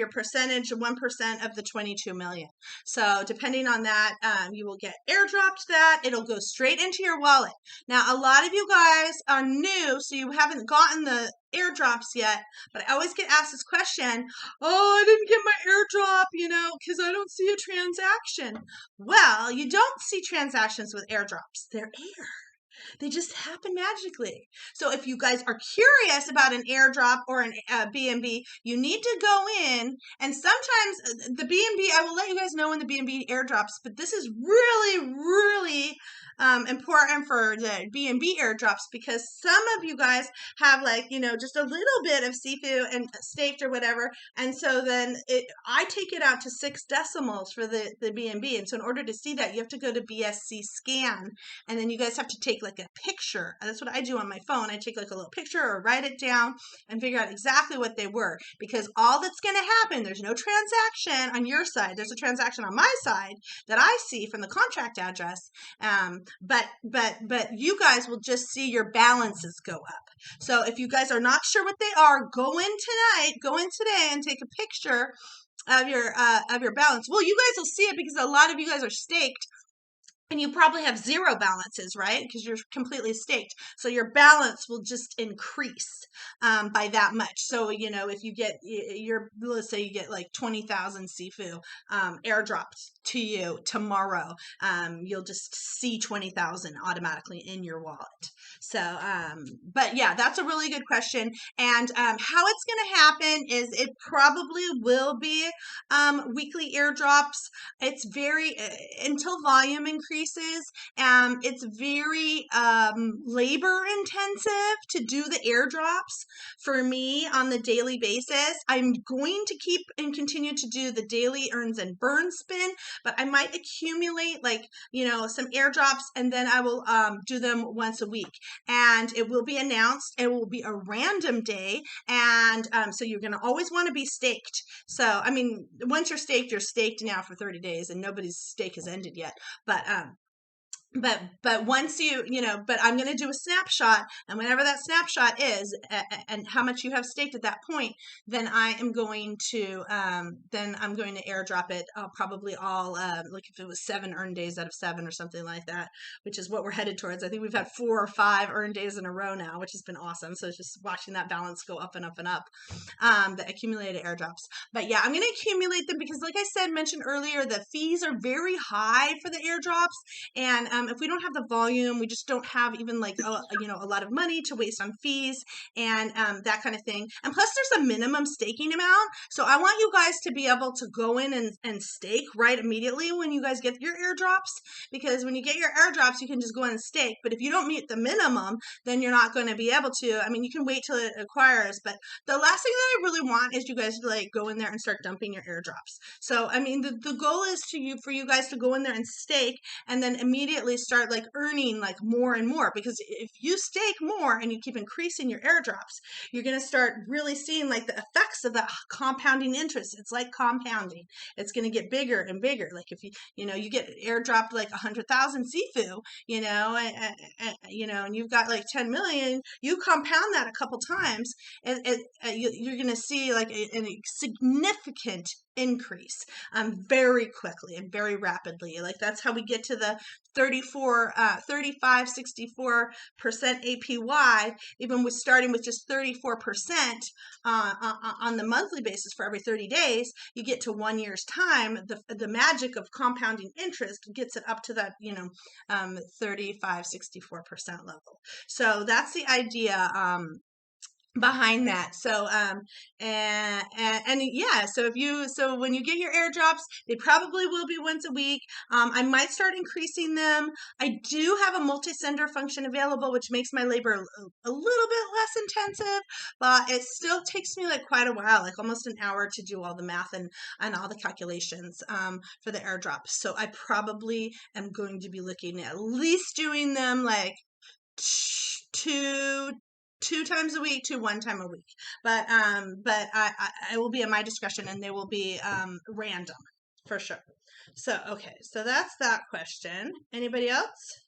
percentage, 1% of the 22 million. So depending on that, you will get airdropped that. It'll go straight into your wallet. Now, a lot of you guys are new, so you haven't gotten the airdrops yet, but I always get asked this question, oh, I didn't get my airdrop, because I don't see a transaction. Well, you don't see transactions with airdrops. They're air. They just happen magically. So if you guys are curious about an airdrop or an BNB, you need to go in. And sometimes the BNB, I will let you guys know when the BNB airdrops, but this is really, really important for the BNB airdrops because some of you guys have just a little bit of Sifu and staked or whatever. And so then I take it out to 6 decimals for the BNB. And so in order to see that, you have to go to BSC scan. And then you guys have to take a picture. That's what I do on my phone. I take a little picture or write it down and figure out exactly what they were. Because all that's going to happen, there's no transaction on your side. There's a transaction on my side that I see from the contract address. But you guys will just see your balances go up. So if you guys are not sure what they are, go in today and take a picture of your balance. Well, you guys will see it because a lot of you guys are staked. And you probably have 0 balances, right? Because you're completely staked. So your balance will just increase by that much. So, if you get let's say you get 20,000 Sifu airdropped to you tomorrow, you'll just see 20,000 automatically in your wallet. So, but yeah, that's a really good question. And how it's going to happen is it probably will be weekly airdrops. It's very, until volume increases, it's very labor intensive to do the airdrops for me on the daily basis. I'm going to keep and continue to do the daily earns and burn spin, but I might accumulate some airdrops and then I will do them once a week. And it will be announced. It will be a random day. And so you're going to always want to be staked. So, once you're staked now for 30 days and nobody's stake has ended yet. But once but I'm going to do a snapshot, and whenever that snapshot is and how much you have staked at that point, then I am going to airdrop it probably all if it was 7 earn days out of 7 or something like that, which is what we're headed towards. I think we've had 4 or 5 earn days in a row now, which has been awesome. So it's just watching that balance go up and up and up, the accumulated airdrops. But yeah, I'm going to accumulate them because, like I mentioned earlier, the fees are very high for the airdrops, and if we don't have the volume, we just don't have even like a lot of money to waste on fees and that kind of thing. And plus, there's a minimum staking amount. So I want you guys to be able to go in and stake right immediately when you guys get your airdrops, because when you get your airdrops, you can just go in and stake. But if you don't meet the minimum, then you're not going to be able to. I mean, you can wait till it acquires, but the last thing that I really want is you guys to like go in there and start dumping your airdrops. So I mean, the goal is for you guys to go in there and stake, and then immediately start like earning like more and more. Because if you stake more and you keep increasing your airdrops, you're going to start really seeing like the effects of that compounding interest. It's like compounding. It's going to get bigger and bigger. Like if you get airdropped like 100,000 Sifu, and you've got like 10 million, you compound that a couple times, and you're going to see like a significant increase very quickly and very rapidly. Like that's how we get to the 35, 64% APY, even with starting with just 34% on the monthly basis for every 30 days. You get to 1 year's time, the magic of compounding interest gets it up to that 35, 64% level. So that's the idea behind that. So and yeah, so when you get your airdrops, they probably will be once a week. I might start increasing them. I do have a multi-sender function available, which makes my labor a little bit less intensive, but it still takes me like quite a while, like almost an hour to do all the math and all the calculations for the airdrops. So I probably am going to be looking at least doing them like two times a week to 1 time a week, but I will be at my discretion, and they will be random for sure. So okay, so that's that question. Anybody else?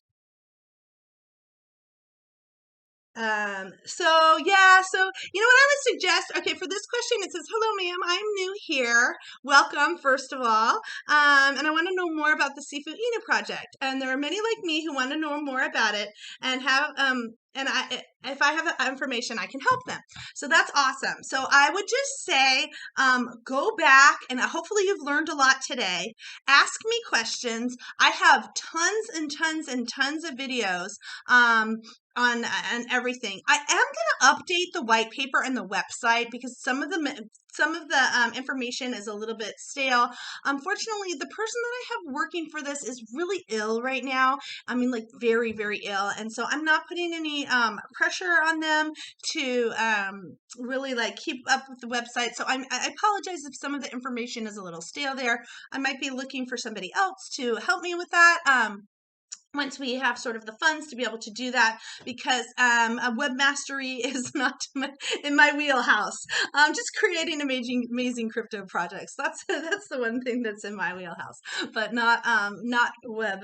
So yeah, so you know what I would suggest, okay, for this question, it says, hello ma'am, I'm new here. Welcome, first of all. And I want to know more about the Sifu Inu project. And there are many like me who want to know more about it and have, if I have the information, I can help them. So that's awesome. So I would just say, go back, and hopefully you've learned a lot today. Ask me questions. I have tons and tons and tons of videos, on everything. I am going to update the white paper and the website because some of the information is a little bit stale. Unfortunately, the person that I have working for this is really ill right now. I mean, like very, very ill. And so I'm not putting any pressure on them to really like keep up with the website. So I apologize if some of the information is a little stale there. I might be looking for somebody else to help me with that. Once we have sort of the funds to be able to do that, because web mastery is not in my wheelhouse. Just creating amazing crypto projects. That's the one thing that's in my wheelhouse, but not web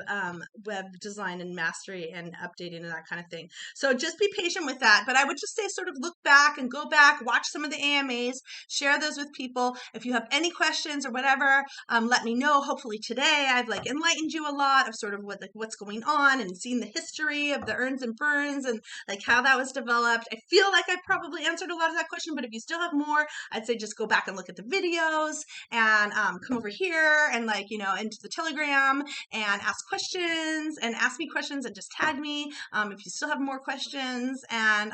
design and mastery and updating and that kind of thing. So just be patient with that. But I would just say sort of look back and go back, watch some of the AMAs, share those with people. If you have any questions or whatever, let me know. Hopefully today I've like enlightened you a lot of sort of what's going on and seeing the history of the earns and burns and like how that was developed. I feel like I probably answered a lot of that question, but if you still have more, I'd say just go back and look at the videos and come over here and into the Telegram and ask questions and ask me questions and just tag me if you still have more questions. And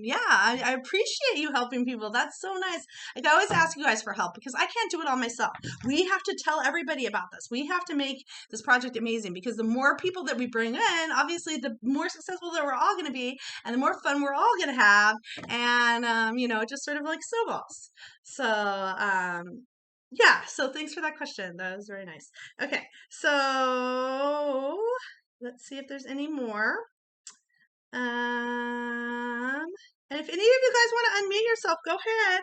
yeah, I appreciate you helping people. That's so nice. Like I always ask you guys for help because I can't do it all myself. We have to tell everybody about this. We have to make this project amazing, because the more people that we bring in, obviously the more successful that we're all going to be and the more fun we're all going to have. And it just sort of like snowballs. So yeah, so thanks for that question. That was very nice. Okay, so let's see if there's any more. And if any of you guys want to unmute yourself, go ahead.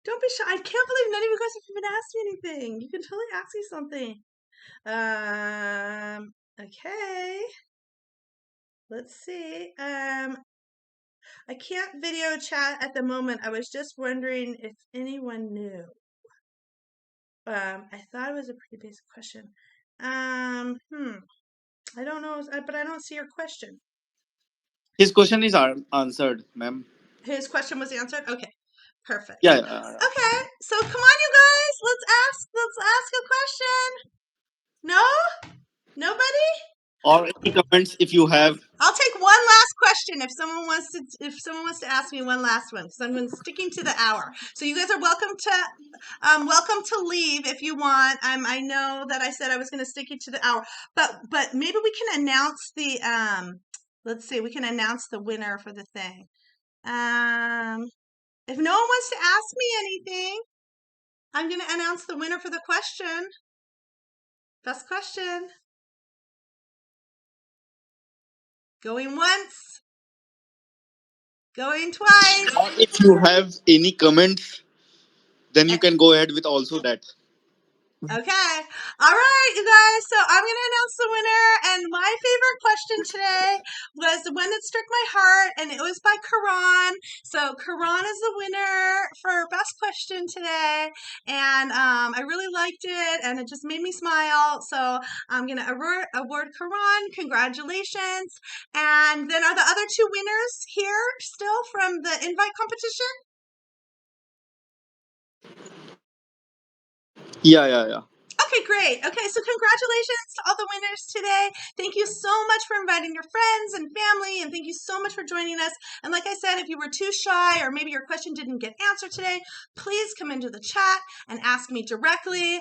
Don't be shy. I can't believe none of you guys have even asked me anything. You can totally ask me something. Okay. Let's see. I can't video chat at the moment. I was just wondering if anyone knew. I thought it was a pretty basic question. I don't know, but I don't see your question. His question is answered, ma'am. His question was answered? Okay. Perfect. Yeah. Okay. So come on, you guys. Let's ask a question. No? Nobody? or any comments if you have. I'll take one last question if someone wants to ask me one last one, because I'm sticking to the hour. So you guys are welcome to leave if you want. I know that I said I was going to stick it to the hour, but maybe we can announce the let's see, we can announce the winner for the thing. If no one wants to ask me anything, I'm going to announce the winner for the question. Best question. Going once. Going twice. Or if you have any comments, then you can go ahead with also that. Okay. All right, you guys. So I'm going to announce the winner. And my favorite question today was the one that struck my heart, and it was by Karan. So Karan is the winner for best question today. And I really liked it, and it just made me smile. So I'm going to award Karan. Congratulations. And then are the other two winners here still from the invite competition? Yeah. Okay, great. Okay, so congratulations to all the winners today. Thank you so much for inviting your friends and family, and thank you so much for joining us. And like I said, if you were too shy or maybe your question didn't get answered today, please come into the chat and ask me directly.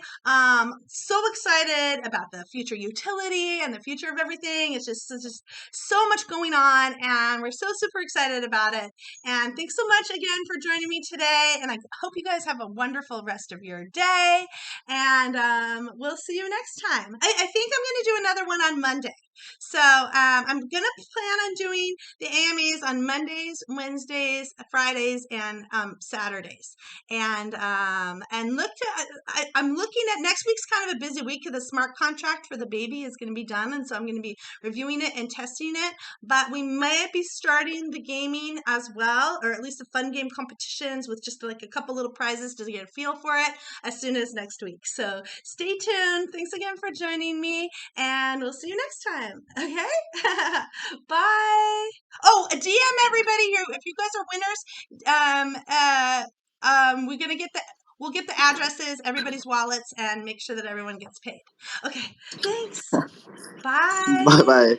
So excited about the future utility and the future of everything. It's just so much going on, and we're so super excited about it. And thanks so much again for joining me today, and I hope you guys have a wonderful rest of your day. And we'll see you next time. I think I'm going to do another one on Monday. So I'm going to plan on doing the AMAs on Mondays, Wednesdays, Fridays, and Saturdays. And I'm looking at next week's kind of a busy week because the smart contract for the baby is going to be done. And so I'm going to be reviewing it and testing it. But we might be starting the gaming as well, or at least the fun game competitions with just like a couple little prizes to get a feel for it as soon as next week. So stay tuned. Thanks again for joining me, and we'll see you next time. Okay? Bye. Oh, DM everybody here. If you guys are winners, we'll get the addresses, everybody's wallets, and make sure that everyone gets paid. Okay. Thanks. Bye. Bye bye.